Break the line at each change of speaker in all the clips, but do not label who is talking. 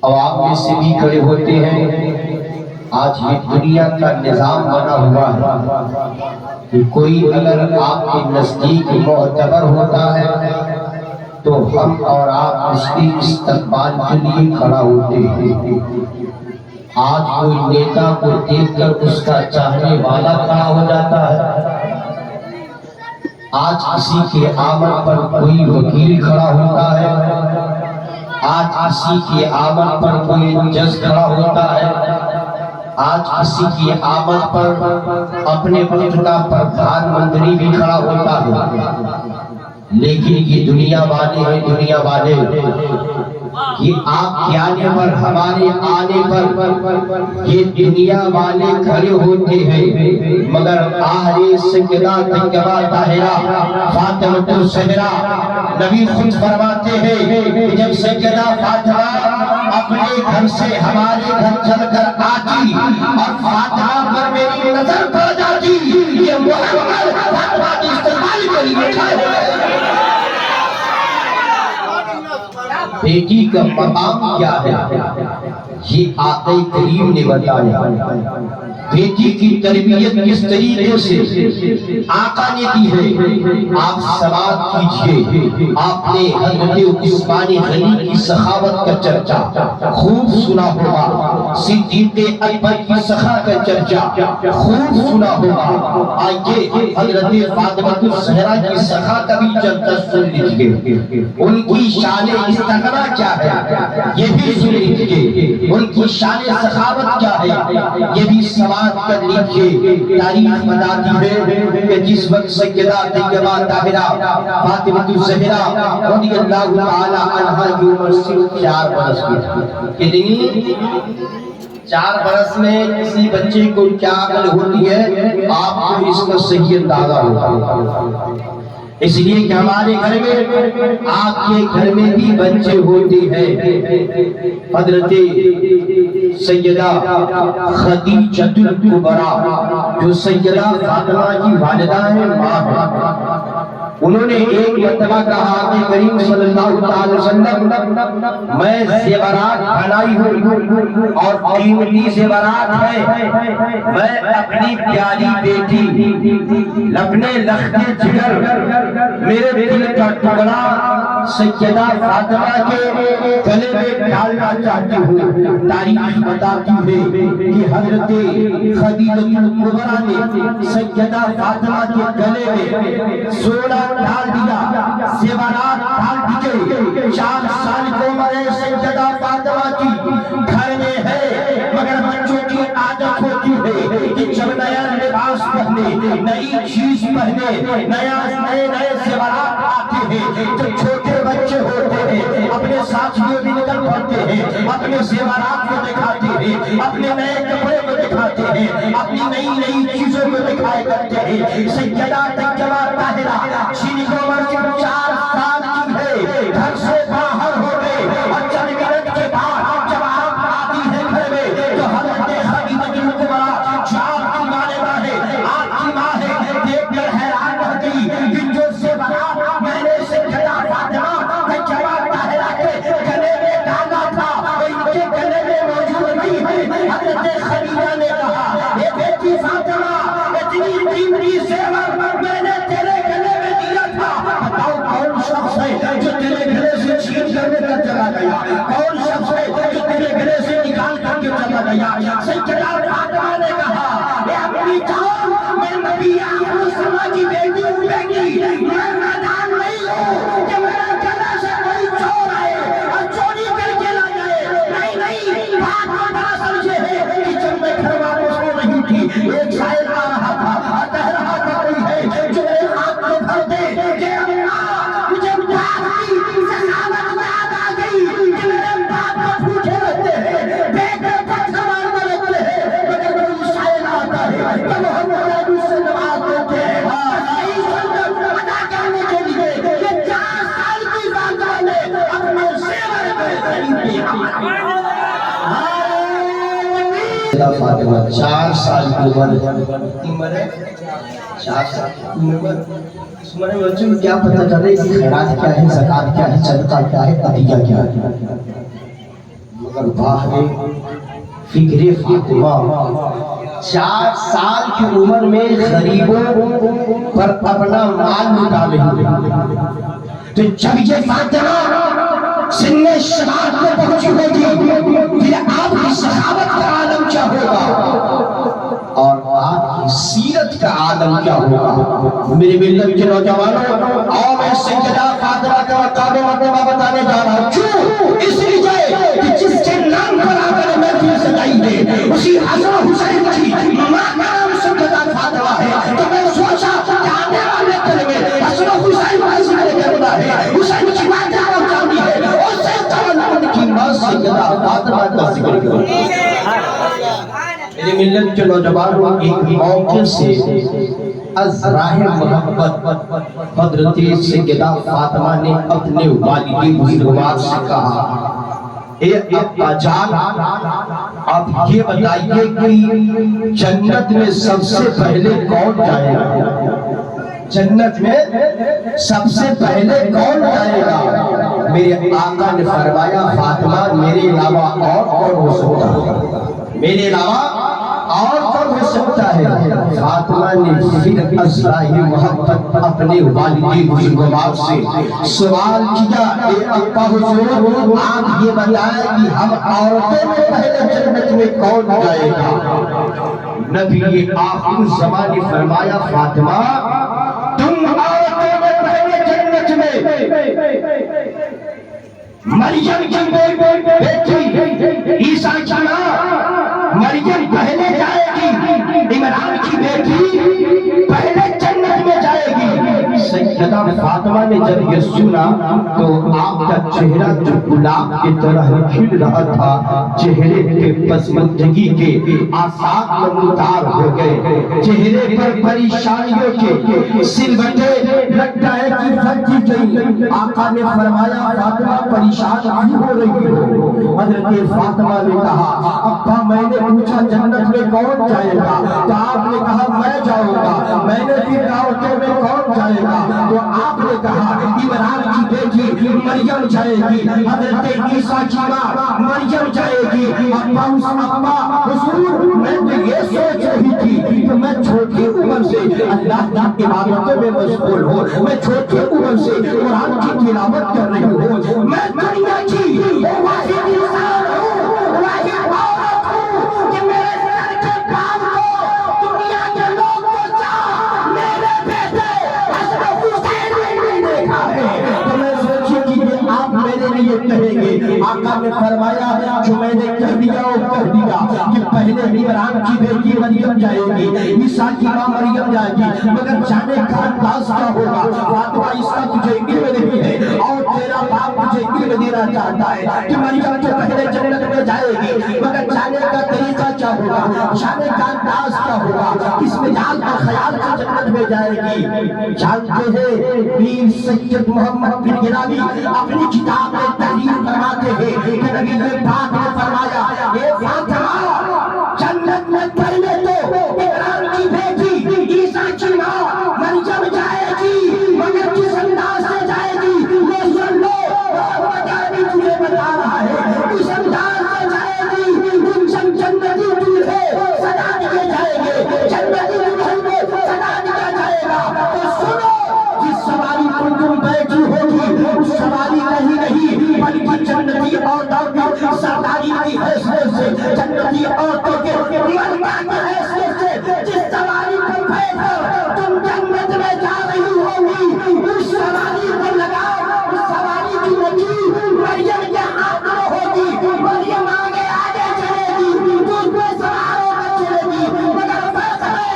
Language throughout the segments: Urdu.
عوام میں سے بھی کھڑے ہوتے ہیں۔ آج یہ دنیا کا نظام بنا ہوا ہے کہ کوئی اگر آپ کے نزدیک معتبر ہوتا ہے تو ہم اور آپ اس کے استقبال کے لیے کھڑا ہوتے ہیں۔ آج کوئی نیتا کو دیکھ کر اس کا چاہنے والا کھڑا ہو جاتا ہے، آج کسی کے آمد پر کوئی وکیل کھڑا ہوتا ہے، آج کسی کے آمد پر کوئی جج کھڑا ہوتا ہے، آج کسی کی آمد پر اپنے ملک کا پردھان منتری بھی کھڑا ہوتا ہے۔ لیکن یہ دنیا والے ہیں، دنیا والے یہ آپ کے آنے پر، ہمارے آنے پر یہ دنیا والے کھڑے ہوتے ہیں، مگر آہرِ سیدہ طیبہ طاہرہ فاطمۃ الزہرا نبی خود فرماتے ہیں کہ جب سیدہ فاطمہ اپنے گھر سے ہمارے گھر چل کر آتی اور فاطمہ پر میری نظر پڑ جاتی، یہ محمد فاطمہ کی استقبال کے لیے کھڑے ہوئے۔ بیٹی کا مقام کیا ہے یہ آقا کریم نے بتایا۔ بیٹی کی تربیت کس طریقے سے آقا نے دی ہے، آپ سماعت کیجئے۔ آپ نے حضرت عثمان غنی کی سخاوت کا چرچا خوب سنا ہوگا، صدیق اکبر کی سخا کا چرچا خوب سنا ہوگا۔ آئیے حضرت فاطمۃ الزہرا کی سخا کا بھی چرچا سن لیجئے۔ ان کی شان استغنا کیا ہے یہ بھی سن لیجئے، ان کی شان سخاوت کیا ہے یہ بھی سماعت کر لیجئے۔ تاریخ بتاتی ہے کہ جس وقت سیدہ طیبہ طاہرہ فاطمۃ الزہرا رضی اللہ تعالی عنہا کی عمر صرف 4 برس کی تھی۔ کتنی؟ 4 برس میں کسی بچے کو کیا عقل ہوتی ہے آپ کو اس کا صحیح اندازہ ہوگا۔ اس لیے کہ ہمارے گھر میں، آپ کے گھر میں بھی بچے ہوتے ہیں۔ حضرت سیدہ خدیجۃ الکبریٰ جو سیدہ فاطمہ کی والدہ ہیں، ماں ہیں، انہوں نے ایک مرتبہ کہا کہ کریم صلی اللہ علیہ وسلم میں زیورات بنائی ہوں اور قیمتی زیورات ہیں، میں اپنی پیاری بیٹی اپنے لخت جگر میرے دل کا ٹکڑا سیدہ فاطمہ کے گلے میں ڈالنا چاہتی ہوں۔ تاریخ بتاتی ہے کہ حضرت خدیجۃ الکبریٰ نے سیدہ فاطمہ کے گلے میں سونا ڈال دیا، زیورات ڈال دیے۔ 4 سال کی عمر ہے سیدہ فاطمہ کی، گھر میں ہے مگر بچوں کی عادت ہوتی ہے کہ جب نیا لباس پہنے، نئی چیز پہنے، نئے زیورات آتے ہیں، جب چھوٹے بچے ہوتے ہیں اپنے ساتھیوں بھی نکل پڑتے ہیں، اپنے زیورات کو دکھاتے ہیں، اپنے نئے کپڑے کو دکھاتے ہیں، اپنی نئی چیزوں کو دکھائے کرتے ہیں۔ سیدہ طیبہ طاہرہ جن کی عمر 4 سال کی ہے، گھر سے باہر ہو گئے اور چند منٹ کے بعد جب آپ آتی ہے گھر میں تو حضرت خدیجۃ الکبریٰ جو آپ کی والدہ ہے، آپ کی ماں ہے، دیکھ کر حیران رہ گئی کہ جو زیورات میں نے سیدہ فاطمہ طیبہ طاہرہ کے گلے میں ڈالا تھا وہ ان کے گلے میں موجود نہیں ہے۔ حضرت خدیجہ نے کہا اے بیٹی فاطمہ، اتنی قیمتی زیور میں نے تیرے گلے میں دیا تھا، بتاؤ کون شخص ہے جو تیرے گلے سے چھین کر لے کر چلا گیا، کون شخص ہے جو تیرے گلے سے نکال کر کے چلا گیا۔ سیدہ فاطمہ نے کہا اے اپنی جان، میں نبی علیہ السلام کی بیٹی ہوں، میں نادان نہیں ہوں کہ میرے گلے سے کوئی چور آئے اور چوری کر کے لا جائے۔ نہیں، بات کو بڑا سمجھے ہے کہ جب میں گھر والوں سے نہیں تھی، ایک شاعر آ رہا تھا اور کہہ رہا تھا کوئی ہے جو میرے ہاتھ کو بھر دے کہ اللہ مجھے باپ کی سخاوت یاد آ گئی کہ میرے باپ کو بھوکے رہتے ہیں، بیٹے پتھر مارنے لگتے ہیں، مگر کوئی شاعر آتا ہے کہ محمد عربی سے نماز دیتے ہیں اور صحیح سنت ادا کرنے کے لیے کہ 4 سال کی فاطمہ نے اپنے زیور میں خریدی۔ فاطمہ 4 سال کی عمر ہے، 4 سال کی عمر، اس عمر میں بچوں کو کیا پتہ چلے کہ خیرات کیا ہے، زکات کیا ہے، صدقہ کیا ہے، عطیہ کیا ہے۔ مگر واہ فکر فاطمہ 4 سال کی عمر میں غریبوں پر اپنا مال لٹا رہی ہے. تو جب یہ فاطمہ سن شباب میں پہنچی ہوگی پھر آپ کی سخاوت کا عالم کیا ہوگا اور آپ کی سیرت کا عالم کیا ہوگا. میرے ملت کے نوجوانوں اور میں سیدہ فاطمہ کا مرتبہ بتانے جا رہا ہوں. کیوں؟ اس لیے کہ جس کے نام پر آپ نے محفل سجائی ہے اسی حسن حسین کی ماں کا نام سیدہ فاطمہ ہے. تو میں سوچا کہ آنے والے دن میں حسن حسین ہے حسین کی بات پہنچانی ہے اور سیدہ کی ماں سیدہ فاطمہ کا ذکر کروں. میرے ملت کے نوجوانوں ایک موقع سے از راہ محبت حضرت سیدہ فاطمہ نے اپنے والد بزرگوار سے کہا اے ابا جان آپ یہ بتائیے کہ جنت میں سب سے پہلے کون جائے گا. جنت میں سب سے پہلے کون جائے گا. میرے آقا نے فرمایا فاطمہ میرے علاوہ اور کون ہو سکتا ہے میرے علاوہ اور کون ہو سکتا ہے. فاطمہ نے پھر ازراہ محبت اپنے والد بزرگوار سے سوال کیا اے ابا حضور آپ یہ بتائیں کہ ہم عورتوں میں پہلے جنت میں کون جائے گا. نبی آخر زمان نے فرمایا فاطمہ تم عورتوں میں پہلے جنت میں مریم کی بیٹی عیسیٰ کی ماں مریم پہلے جائے گی. عمران کی بیٹی پہلے جنت میں جائے گی. سیدہ فاطمہ نے جب یہ سنا تو آپ کا چہرہ جو گلاب کی طرح کھل رہا تھا چہرے کے پسماندگی کے آثار نمودار ہو گئے. چہرے پر پریشانیوں کے سلوٹیں لگتا ہے کہ پھٹی گئی. آقا نے فرمایا فاطمہ پریشان کیوں ہو رہی ہو. حضرت فاطمہ نے کہا ابا میں نے پوچھا جنت میں کون جائے گا تو آپ نے کہا میں جاؤں گا. میں نے پھر عورتوں میں کون جائے گا تو آپ نے کہا عمران کی بیٹی مریم جائے گی. حضرت عیسیٰ کی ماں مریم جائے گی. ابا حضور میں تو یہ سوچ رہی تھی کہ میں چھوٹی عمر سے اللہ کی عبادتوں میں مشغول ہوں. میں چھوٹی عمر سے قرآن کی تلاوت کر رہی ہوں. میں دنیا کی واحد انسان ہوں واحد عورت ہوں کہ میرے سر کے کام کو دنیا کے لوگ پوچھا میرے بیٹے حسن حسین نے نہیں دیکھا ہے. تو میں سوچی کہ یہ آپ میرے لیے کہیں گے. آقا نے فرمایا جو میں نے کہہ دیا وہ کہہ دیا کہ پہلے عمران کی بیٹی مریم جائے گی عیسیٰ کی ماں مریم جائے گی. مگر جانے کا انداز کیا ہوگا. فاطمہ اس کا تجھے علم نہیں ہے اور تیرا باپ تجھے علم دینا چاہتا ہے کہ مریم تو پہلے جنت میں جائے گی مگر جانے کا طریقہ کیا ہوگا جانے کا انداز کیا ہوگا کس مجال کا خیال سے جنت میں جائے گی. جانتے ہیں پیر سید محمد بن گرامی اپنی کتاب میں تحریر فرماتے ہیں کہ نبی پاک نے فرمایا اے فاطمہ جنت میں پہلے تو عمران کی بیٹی عیسیٰ کی ماں مریم جائے گی مگر کس انداز سے جائے گی یہ سن لو. بھی تجھے بتا رہا ہے اس انداز سے جائے گی تم سب جنتی دولہے سجا دیے جائیں گے جنتی دلہن میں سجا دیا جائے گا. تو سنو جس سواری پر تم بیٹھی ہوگی اس سواری نہیں بلکہ جنتی عورتوں کی سرداری کی حیثیت سے جنتی عورتوں کے ملکہ کی حیثیت سے جس سواری پر بیٹھ کر تم جنت میں جا رہی ہوگی اس سواری پر لگاؤ. اس سواری کی نچی مریم کے ہاتھ میں ہوگی. مریم آگے آگے چلے گی تجھ پہ سوار ہو کر چلے گی مگر فرق ہے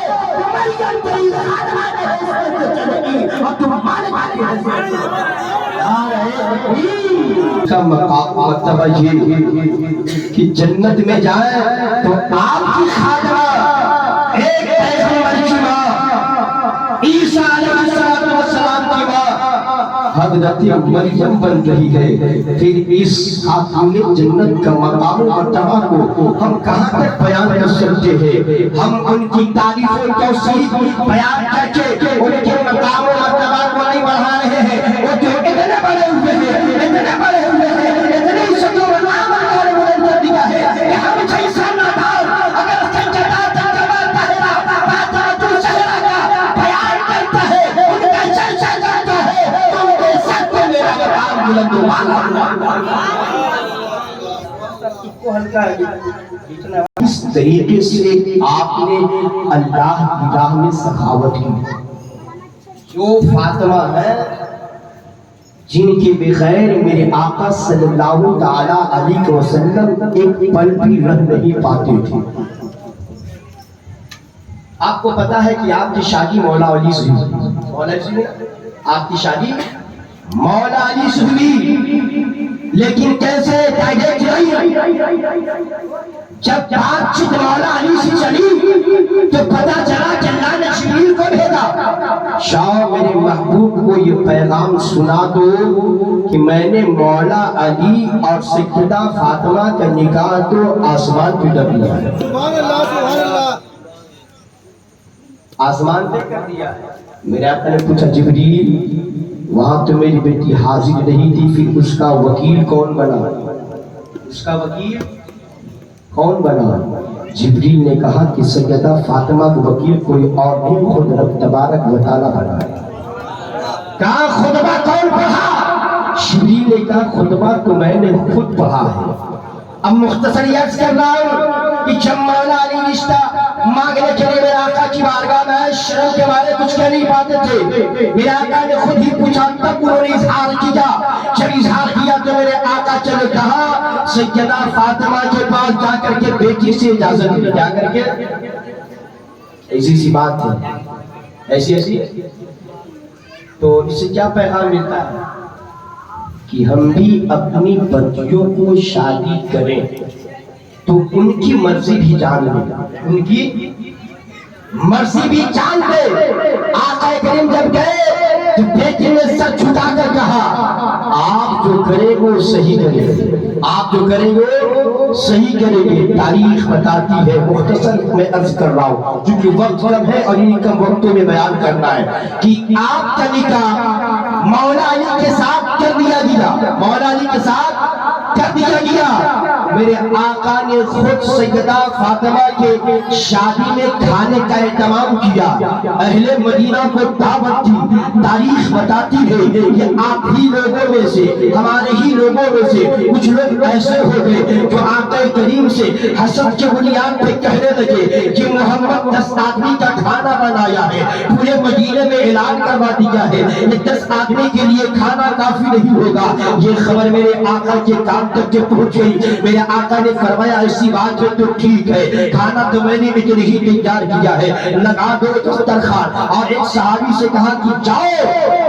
مریم تیری خاتمہ کی حیثیت سے چلے گی اور تم مالکہ کی حیثیت سے. کا مقام مرتبہ یہ کہ جنت میں جائے تو آپ کی خاتمہ ایک پیغمبر کی ماں عیسیٰ علیہ السلام کی ماں حضرت مریم بن رہی ہے. پھر اس خاتون جنت کا مقام مرتبہ کو ہم کہاں تک بیان کر سکتے ہیں. ہم ان کی تعریف و توصیف بیان کر کے ان کے مقام و مرتبہ کو نہیں بڑھا رہے ہیں. وہ جو اتنے بڑے ہوئے ہیں اتنے بڑے ہوئے ہیں اتنی شکل و نام والے اس طریقے سے آپ نے اللہ کی راہ میں سخاوت کی. جو فاطمہ ہے جن کے بغیر میرے آقا صلی اللہ تعالی علیہ وسلم ایک پل بھی رہ نہیں پاتے تھے. آپ کو پتا ہے کہ آپ کی شادی مولا علی سے ہوئی. مولا علی سے آپ کی شادی مولا علی سے ہوئی، لیکن کیسے ڈائریکٹ رہی؟ جب بات چیت مولا علی سے چلی تو پتا چلا کہ اللہ نے جبریل کو بھیجا، شاہ میرے محبوب کو یہ پیغام سنا دو کہ میں نے مولا علی اور سیدہ فاطمہ کا نکاح تو آسمان پہ کر دیا ہے. سبحان اللہ سبحان اللہ. آسمان پہ کر دیا ہے. میرے آقا نے پوچھا جبریل وہاں تو میری بیٹی حاضر نہیں تھی، پھر اس کا وکیل کون بنا؟ اس کا وکیل کون بنا؟ جبریل نے کہا کہ سیدہ فاطمہ کا وکیل کوئی اور نہیں، خود رب تبارک و تعالی بنا ہے. کہا خطبہ کون پڑھا؟ جبریل نے کہا خطبہ تو میں نے خود پڑھا ہے. اب مختصر عرض کر رہا ہوں کہ جب مولا علی رشتہ مانگنے کے لیے میرے آقا کی بارگاہ میں شرم کے بارے کچھ کہہ نہیں پاتے تھے، میرے آقا نے خود ہی پوچھا، تب انہوں نے اظہار کیا. جب اظہار کیا تو میرے آقا چلے کہا سیدہ فاطمہ کے پاس جا کر کے بیٹی سے اجازت لی. جا کر کے ایسی سی بات ہے، ایسی تو اس سے کیا پیغام ملتا ہے کہ ہم بھی اپنی بچیوں کو شادی کریں تو ان کی مرضی بھی جان لیں، ان کی مرضی بھی جان لیں. آقا کریم جب گئے تو بیٹی نے سر جھکا کر کہا آپ جو کریں گے صحیح کریں گے، آپ جو کریں گے صحیح کریں گے. تاریخ بتاتی ہے، مختصر میں عرض کر رہا ہوں کیونکہ وقت کم ہے اور انہیں کم وقتوں میں بیان کرنا ہے کہ آپ کا نکاح مولا علی کے ساتھ کر دیا گیا. مولا علی کے ساتھ کر دیا گیا. میرے آقا نے خود سیدہ فاطمہ کے شادی میں کھانے کا اہتمام کیا، اہل مدینہ کو دعوت دی. تاریخ بتاتی ہے کہ آپ ہی لوگوں میں سے، ہمارے ہی لوگوں میں سے کچھ لوگ ایسے ہو گئے جو آقا کریم سے حسد کے بنیاد پہ کہنے لگے کہ محمد 10 آدمی کا کھانا بنایا ہے، پورے مدینے میں اعلان کروا دیا ہے کہ 10 آدمی کے لیے کھانا کافی نہیں ہوگا. یہ خبر میرے آقا کے کان تک کے پہنچ گئی. میرے آقا نے فرمایا ایسی بات ہے تو ٹھیک ہے، کھانا تو میں نے اتنی ہی تیار کیا ہے، لگا دو دسترخوان. اور ایک صحابی سے کہا کہ جاؤ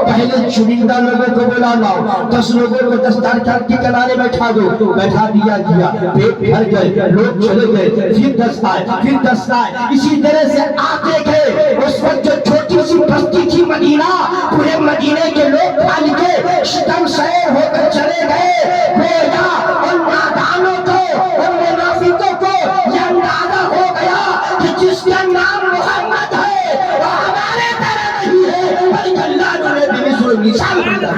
پہلے چنندہ لوگوں کو بلا لاؤ، 10 لوگوں کو دسترخوان کے کنارے بیٹھا دو. بیٹھا دیا گیا، پیٹ بھر گئے، لوگ چلے گئے، پھر 10 آئے، پھر 10 آئے. اسی طرح سے آتے گئے. اس وقت جو چھوٹی سی بستی تھی مدینہ، پورے مدینے کے لوگ کھال کے شکم سیر ہو کر چلے گئے. گویا ان نادانوں کو، ان منافقوں کو یہ اندازہ ہو گیا کہ جس کا نام محمد ہے وہ ہمارے طرح نہیں ہے بلکہ اللہ نے بھی مثل نشان دیا.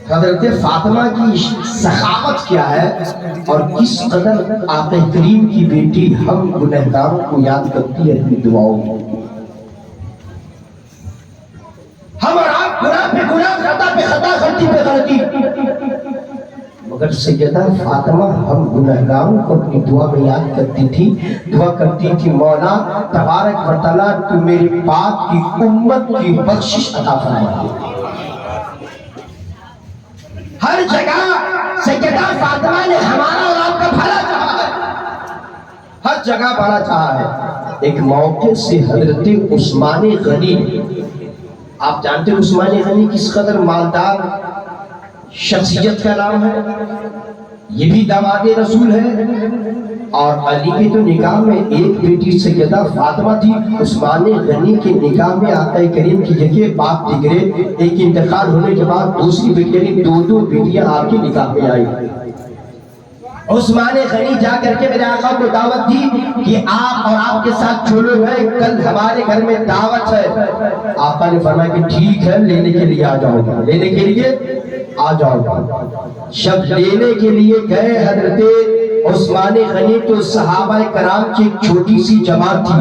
حضرت فاطمہ کی سخاوت کیا ہے اور کس قدر آقا کریم کی بیٹی ہم گنہگاروں کو یاد کرتی ہے اپنی دعاؤں میں. ہم اور آپ گناہ پہ گناہ، خطا پہ خطا، غلطی پہ غلطی، مگر سیدہ فاطمہ ہم گنہگاروں کو اپنی دعا میں یاد کرتی تھی. دعا کرتی تھی مولا تبارک و تعالیٰ تو میری پاک کی امت کی بخشش عطا فرما دے. ہر جگہ سیدہ فاطمہ نے ہمارا اور آپ کا بھلا چاہا ہے، ہر جگہ بھلا چاہا ہے. ایک موقع سے حضرت عثمان غنی، آپ جانتے ہیں عثمان غنی کس قدر مالدار شخصیت کا نام ہے، یہ بھی داماد رسول ہے. اور علی کے تو نکاح میں ایک بیٹی سیدہ فاطمہ تھی، عثمان غنی کے نکاح میں آقا کریم کی جگہ باپ بگڑے. ایک انتقال ہونے کے بعد دوسری بیٹی یعنی 2 بیٹیاں آپ کے نکاح میں آئی. عثمان غنی جا کر کے میرے آقا کو دعوت دی کہ آپ اور آپ کے ساتھ جو لوگ ہیں کل ہمارے گھر میں دعوت ہے. آقا نے فرمایا کہ ٹھیک ہے لینے کے لیے آ جاؤ گا، لینے کے لیے آ جاؤ گا. جب لینے کے لیے گئے حضرت عثمان غنی تو صحابہ کرام کی ایک چھوٹی سی جماعت تھی.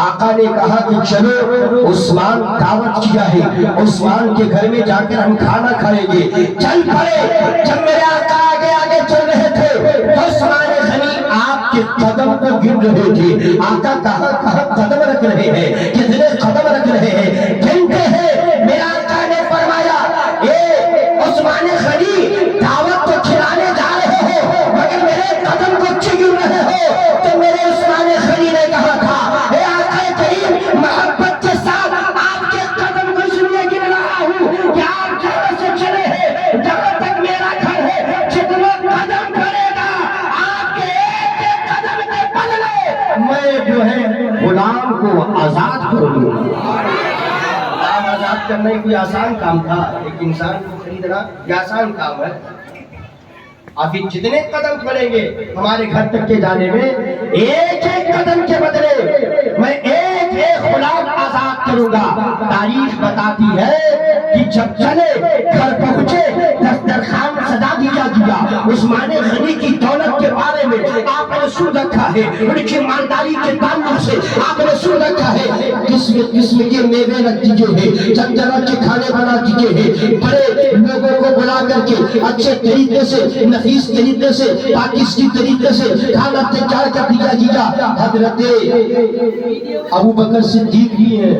آقا نے کہا کہ چلو عثمان دعوت کیا ہے، عثمان کے گھر میں جا کر ہم کھانا کھائیں گے. چل پڑے. جب میرے آقا آگے آگے رہے تھے آقا کہاں کہاں قدم رکھ رہے ہیں، کتنے قدم رکھ رہے ہیں، گنتے ہیں۔ میرا آقا نے فرمایا اے عثمان غنی، دعوت تو کھلانے جا رہے ہو مگر میرے قدم کو چگل رہے ہو۔ تو میرے عثمان غنی نے کہا تھا اے آقا کریم، محبت کے ساتھ آپ کے قدم کو اس لیے گر رہا ہوں کہ آپ جہاں سے چلے ہیں جہاں تک میرا گھر ہے، جتنا قدم کرے گا آپ کے ایک ایک قدم کے بدلے میں جو ہے غلام کو آزاد کروں گا۔ غلام آزاد کرنا کوئی آسان کام تھا، ایک انسان کو خریدنا یہ آسان کام ہے۔ آپ جتنے قدم پڑیں گے ہمارے گھر تک کے جانے میں، ایک ایک قدم کے بدلے میں ایک ایک غلام آزاد کروں گا۔ تاریخ بتاتی ہے کہ جب چلے گھر پہنچے دسترخوان سجا دیا گیا۔ عثمان غنی کی دولت کے بارے میں آپ نے سن رکھا ہے، ان کی مالداری کے تعلق سے آپ نے سن رکھا ہے، قسم قسم کے میوے رکھ دیے ہیں، جب طرح کے کھانے بنا دیے ہیں، بڑے لوگوں کو بلا کر کے اچھے طریقے سے، نفیس طریقے سے، پاکستانی طریقے سے کھانا تیار کر دیا گیا۔ حضرت ابو بکر صدیق بھی ہیں،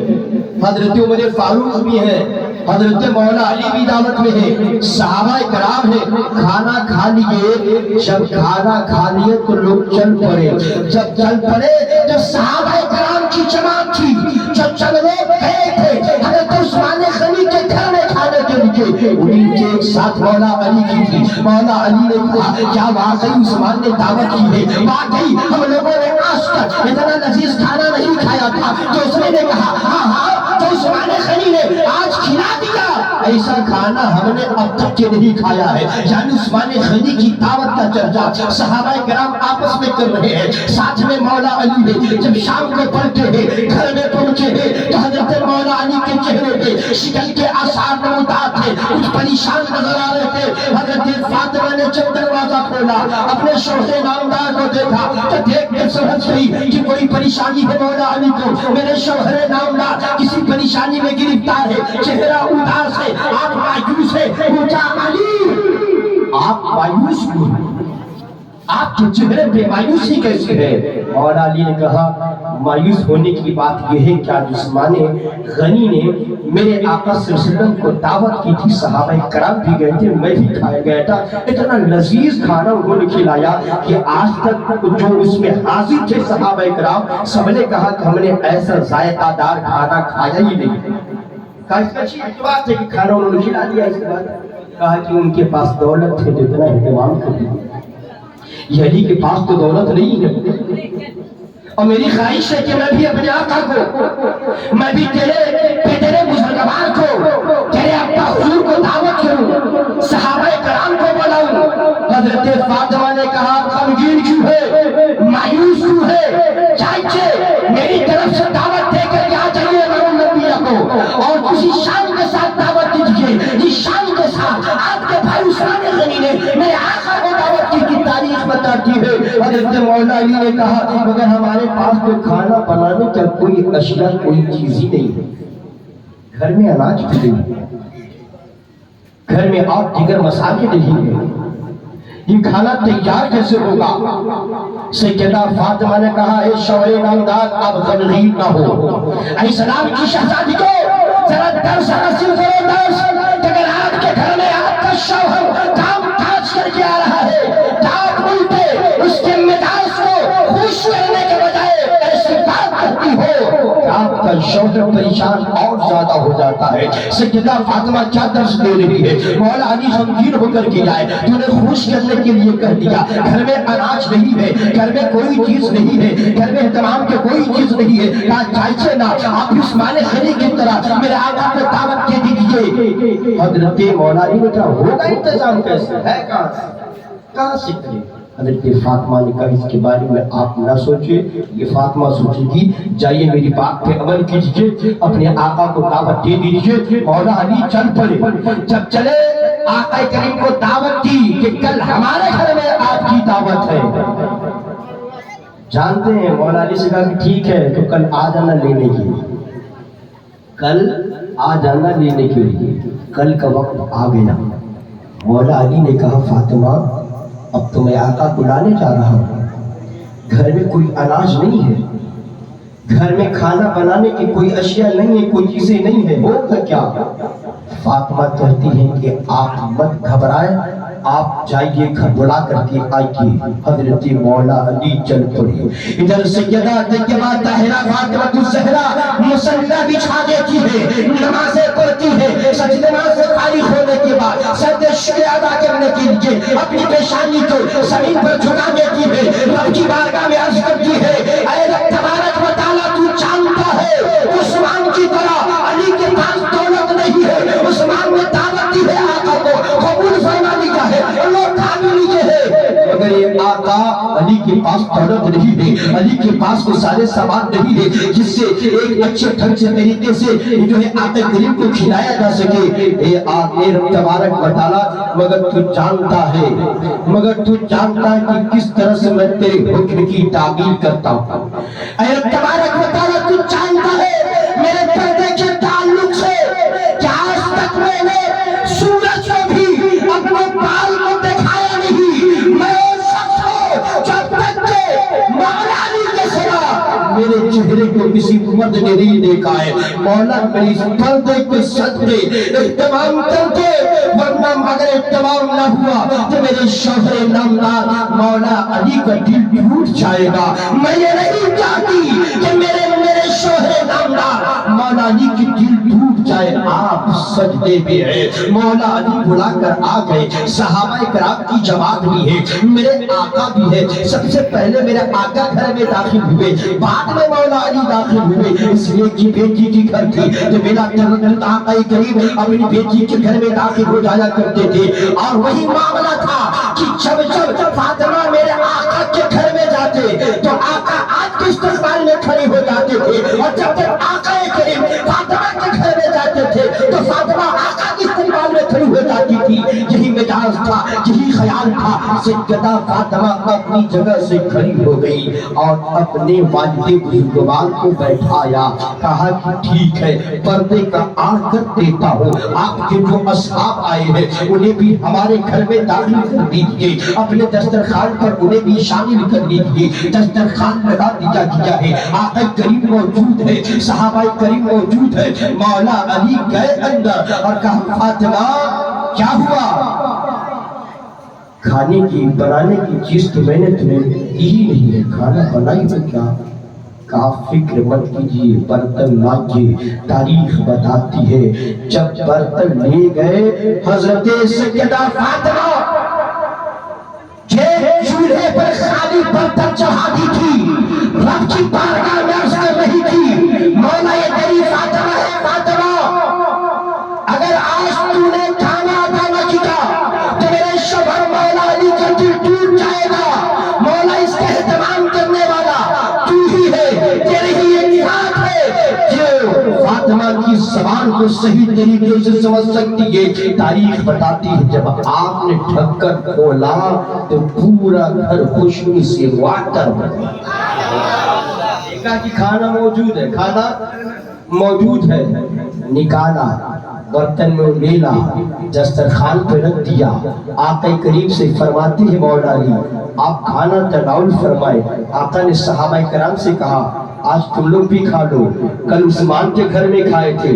حضرت عمر فاروق بھی ہیں، حضرت مولا علی بھی دعوت میں ہیں، صحابہ کرام ہیں۔ کھانا کھا لیے، جب کھانا کھا لیے تو لوگ چل پڑے، جب چل پڑے تو صحابہ کرام کی جماعت تھی، جب چل لوگ گئے تھے حضرت عثمان غنی کے گھر میں کھانے کے لیے، انہیں کے ایک ساتھ مولا علی کی تھی۔ مولا علی نے کہا کیا واقعی عثمان نے دعوت کی ہے؟ واقعی ہم لوگوں نے آج تک اتنا لذیذ کھانا نہیں کھایا تھا۔ تو اس نے کہا ہاں ہاں، تو عثمان غنی نے آج کھلا دیا، ایسا کھانا ہم نے اب تک کے نہیں کھایا ہے۔ یعنی عثمان غنی کی دعوت کا چرچا صحابہ کرام آپس میں کر رہے ہیں، ساتھ میں مولا علی نے جب شام کو پلٹے ہیں، گھر میں پہنچے ہیں تو حضرت مولا علی کے چہرے پہ شکل کے آثار نمودار تھے، کچھ پریشان نظر آ رہے تھے۔ حضرت فاطمہ نے جب دروازہ کھولا، اپنے شوہر نامدار کو دیکھا تو دیکھ کر سمجھ گئی کہ کوئی پریشانی ہے مولا علی کو، میرے شوہر نامدار کسی پریشانی میں گرفتار ہے، چہرہ اداس ہے، آپ مایوس ہے۔ پوچھا علی آپ مایوس کیوں ہیں؟ آپ کے چہرے پہ مایوسی کیسے ہے؟ مولا علی نے کہا مایوس ہونے کی بات یہ ہے کہ آج عثمان غنی نے میرے آقا صلی اللہ علیہ وسلم کو دعوت کی تھی، صحابہ کرام بھی گئے تھے، میں بھی کھایا گیا تھا، اتنا لذیذ کھانا انہوں نے کھلایا کہ آج تک جو اس میں حاضر تھے صحابہ کرام سب نے کہا کہ ہم نے ایسا ذائقہ دار کھانا کھایا ہی نہیں۔ کہا اس کا اچھی بات ہے کہ کھانا انہوں نے کھلا دیا۔ اس کے بعد کہا کہ ان کے پاس دولت ہے جتنا اہتمام کرتے ہیں، یہ علی کے پاس تو دولت نہیں ہے، اور میری خواہش ہے کہ میں بھی اپنے آقا کو، میں بھی تیرے بزرگوار کو، تیرے ابا حضور کو دعوت کروں، صحابہ کرام کو بلاؤں۔ حضرت فاطمہ نے کہا غمگین کیوں ہے، مایوس کیوں ہے؟ چاچے میری طرف سے دعوت دے کر کے آ جائیے امام الانبیاء کو، اور اسی شان کے ساتھ دعوت دیجیے جس شان کے ساتھ آپ کے بھائی عثمان غنی نے میرے آقا کو دعوت کی تاریخ بتاتی ہے۔ حضرت مولا علی نے کہا مگر ہمارے پاس تو کھانا بنانے کا کوئی اشیاء کوئی چیز ہی نہیں ہے، گھر میں اناج بھی نہیں ہے، گھر میں اور دیگر مسائل نہیں ہے، یہ کھانا تیار کیسے ہوگا؟ سیدہ فاطمہ نے کہا اے شوہر نامدار اب غمگین نہ ہو، اے سلام کی شہزادی کو ذرا درس حاصل کرو، درس کہ اگر آپ کے گھر میں آپ کا شوہر کام کاج کر کے آ رہا ہے تو آپ ملتے اس کے مزاج کو خوش کرنے کے بجائے ایسی بات کرتی ہو کہ آپ کا شوہر پریشان اور زیادہ ہو جاتا ہے۔ سیدہ فاطمہ کیا درس دے رہی ہے؟ مولا علی غمگین ہو کر کے آئے، تو نے خوش کرنے کے لیے کہہ دیا گھر میں اناج نہیں ہے، گھر میں کوئی چیز نہیں ہے، گھر میں اہتمام کی کوئی چیز نہیں ہے، کہا چاہیے نا آپ عثمان غنی کی طرح میرے آقا کو دعوت دے دیجیے۔ حضرت مولا علی نے کہا ہوگا انتظام کیسے ہے، کہاں سے کرے؟ حضرت فاطمہ نے کہا اس کے بارے میں آپ نہ سوچے، یہ فاطمہ سوچے گی، جائیے میری بات پہ عمل کیجیے، اپنے آقا کو دعوت دے دیجیے۔ مولا علی چل پڑے، جب چلے آقا کریم کو دعوت دی کہ کل ہمارے گھر میں آپ کی دعوت ہے۔ جانتے ہیں مولا علی سے کہا کہ ٹھیک ہے تو کل آ جانا لینے کے لیے، کل آ جانا لینے کے لیے۔ کل کا وقت آ گیا، مولا علی نے کہا فاطمہ اب تو میں آقا کو لانے جا رہا ہوں، گھر میں کوئی اناج نہیں ہے، گھر میں کھانا بنانے کی کوئی اشیاء نہیں ہے، کوئی چیزیں نہیں ہے، ہوگا کیا؟ فاطمہ کہتی ہیں کہ آپ مت گھبرائیں، آپ جائیے گھر بلا کر کے آئیے۔ حضرت مولا علی چل پڑے۔ ادھر سیدہ طیبہ طاہرہ فاطمہ الزہرا مصلی بچھا دیتی ہے، نمازیں پڑھتی ہے، سجدے سے فارغ ہونے کے بعد سجدے شکر ادا کرنے کے لیے اپنی پیشانی کو زمین پر جھکا دیتی ہے، رب کی بارگاہ میں عرض کرتی ہے، اے رب تبارک و تعالیٰ تو جانتا ہے عثمان کی طرح علی کے پاس دولت نہیں ہے، عثمان نے دعوت دی ہے آقا کو قبول فرما لیا ہے، اللہ کھا لیجئے ہے، مگر یہ آقا علی کے پاس دولت نہیں ہے، علی کے پاس کوئی سارے سامان نہیں ہے جس سے ایک اچھے ڈھنگ سے طریقے سے جو ہے آقا کریم کو کھلایا جا سکے۔ اے رب تبارک و تعالیٰ مگر تو جانتا ہے کہ کس طرح سے میں تیرے حکم کی تعمیل کرتا ہوں۔ اے رب تبارک و تعالیٰ تو جانتا ہے میرے پردے کے تعلق سے کہ آج تک میں نے سورج کو بھی اپنے بال کو دکھایا نہیں، میں وہ شخص ہوں جب تک کہ مولا علی کے سوا میرے چہرے کو کسی مرد نے نہیں دیکھا ہے۔ مولا میری اس پردے کے صدقے اہتمام کر کے، ورنہ اگر اہتمام نہ ہوا تو میرے شوہر نامدار مولا علی کا دل ٹوٹ جائے گا۔ میں یہ نہیں چاہتی کہ میرے شوہر نامدار مولا علی کی دل ٹوٹ جائے۔ آپ سجدے میں ہیں، مولا علی بلا کر آ گئے، صحابہ کرام کی جماعت بھی ہے، میرے آقا بھی ہے۔ سب سے پہلے میرے آقا گھر میں داخل ہوئے، بعد میں مولا علی داخل ہوئے، اس لیے کہ بیٹی کی گھر تھی تو بلا تردد آقا کریم اپنی بیٹی کے گھر میں داخل ہو جایا کرتے تھے۔ اور وہی معاملہ تھا کہ جب فاطمہ میرے آقا کے گھر میں جاتے تو آقا آج کے استقبال میں کھڑے ہو جاتے تھے، اور جب تک آقا کریم فاطمہ کے گھر میں جاتے تھے تو فاطمہ آقا کے استقبال میں کھڑی ہو جاتی تھی۔ یہی مزاج تھا، یہی خیال تھا۔ سیدہ فاطمہ اپنی جگہ سے کھڑی ہو گئی اور اپنے والد بزرگوار کو بیٹھایا، کہا کہ ٹھیک ہے پردے کا آڑ کر دیتا ہوں، آپ کے جو اصحاب آئے ہیں انہیں بھی ہمارے گھر میں داخل کر دیجئے، اپنے دسترخوان پر انہیں بھی شامل کر لیجئے۔ دسترخوان لگا دیا گیا ہے، آقا کریم موجود ہے، صحابہ کریم موجود ہے۔ مولا علی گئے اندر اور کہا فاطمہ کیا ہوا؟ کھانے کی بنانے کی چیز تو میں نے تمہیں دی ہی نہیں ہے، کھانا بنائی ہو کیا؟ کہا فکر مت کیجیے، برتن مانجیے۔ تاریخ بتاتی ہے جب برتن لے گئے حضرت سیدہ فاطمہ چولہے پر خالی برتن چڑھا دی تھی، رب کی بارگاہ میں عرض کر رہی تھی مولا یہ تیری فاطمہ ہے، فاطمہ اگر آج تو نے کھانا ادا نہ کیا تو میرے شوہر مولا علی کا دل ٹوٹ جائے گا، مولا اس کا اہتمام کرنے والا تو ہی ہے، تیرے ہی ایک ذات ہے جو فاطمہ کی زبان کو صحیح طریقے سے سمجھ سکتی ہے۔ تاریخ بتاتی ہے جب آپ نے ڈھکن کھولا تو پورا گھر خوشبو سے معطر ہو گیا۔ دیکھا کہ کھانا موجود ہے، کھانا موجود ہے، نکالا برتن میں لینا، دسترخوان پہ رکھ دیا۔ آقا کریم سے فرماتے ہیں مولا علی آپ کھانا تناول فرمائے۔ آقا نے صحابہ کرام سے کہا آج تم لوگ بھی کھا لو، کل عثمان کے گھر میں کھائے تھے،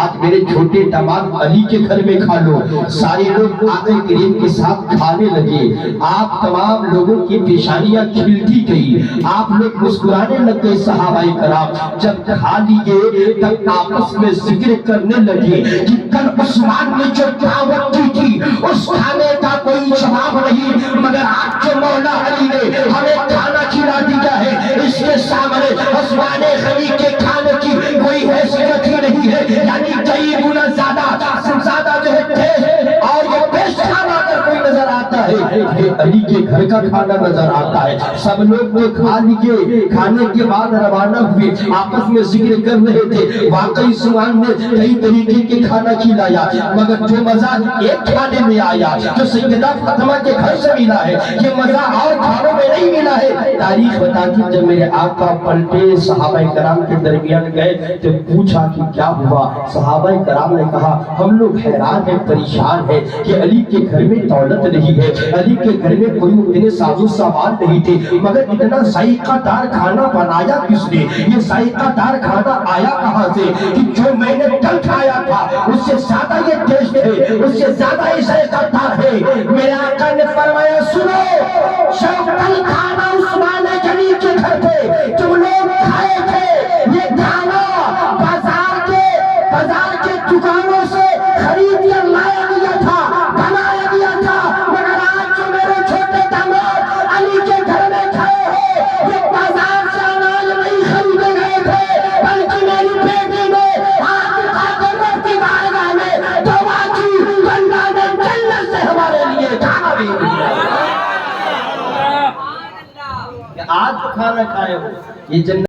آج میرے چھوٹے داماد علی کے گھر میں کھا لو۔ سارے لوگ آقا کریم کے ساتھ کھانے لگے، آپ تمام لوگوں کی پیشانیاں کھلتی گئی، آپ لوگ مسکرانے لگ گئے۔ صحابہ کرام جب کھا لیے تب آپس میں ذکر کرنے لگے کہ کل عثمان نے جو دعوت کی تھی اس کھانے کا کوئی جواب نہیں، مگر آج جو مولا علی نے ہمیں کھانا کھلا دیا ہے اس کے سامنے عثمان غنی کے کھانے کی کوئی حیثیت ہی نہیں ہے، یعنی کئی گنا زیادہ جو ہے ٹیسٹ اور یہ بیسٹ کھانا اگر کوئی نظر آتا ہے یہ علی کے گھر کا کھانا نظر آتا ہے۔ سب لوگ تو کھا لیے، کھانے کے بعد روانہ ہوئے، آپس میں ذکر کر رہے تھے واقعی عثمان نے کئی طریقے کے کھانا کھلایا، مگر جو مزہ ایک کھانے میں آیا جو سیدہ فاطمہ کے گھر سے ملا ہے یہ مزہ اور کھانوں میں نہیں ملا ہے۔ تاریخ بتاتی جب میرے آقا پلٹے صحابہ کرام کے درمیان گئے تو پوچھا کہ کیا ہوا؟ صحابہ کرام نے کہا ہم لوگ حیران ہیں، پریشان ہیں کہ علی کے گھر میں دولت نہیں ہے، علی کے گھر میں کوئی اتنے ساز و سامان نہیں تھے، مگر اتنا ذائقہ دار کھانا بنایا کس نے؟ یہ ذائقہ دار کھانا آیا کہاں سے کہ جو میں نے کل کھایا تھا اس سے زیادہ یہ ٹیسٹ ہے، اس سے زیادہ یہ ذائقہ دار ہے۔ میرے آقا نے فرمایا سنو، جو کل کھانا عثمان غنی کے گھر پہ تم لوگ کھائے تھے، یہ کھانا بازار کے دکانوں سے خرید کر لایا گیا تھا، بنایا گیا تھا، مگر آج جو میرے چھوٹے داماد علی کے گھر میں کھائے ہو، یہ بازار سے اناج نہیں خریدے گئے تھے، بلکہ میری بیٹی نے ہاتھ اٹھا کر رب کی بارگاہ میں دعا کی، اللہ نے جنت سے ہمارے لیے کھانا بھی دیا۔ آج جو کھانا کھائے ہو یہ جنت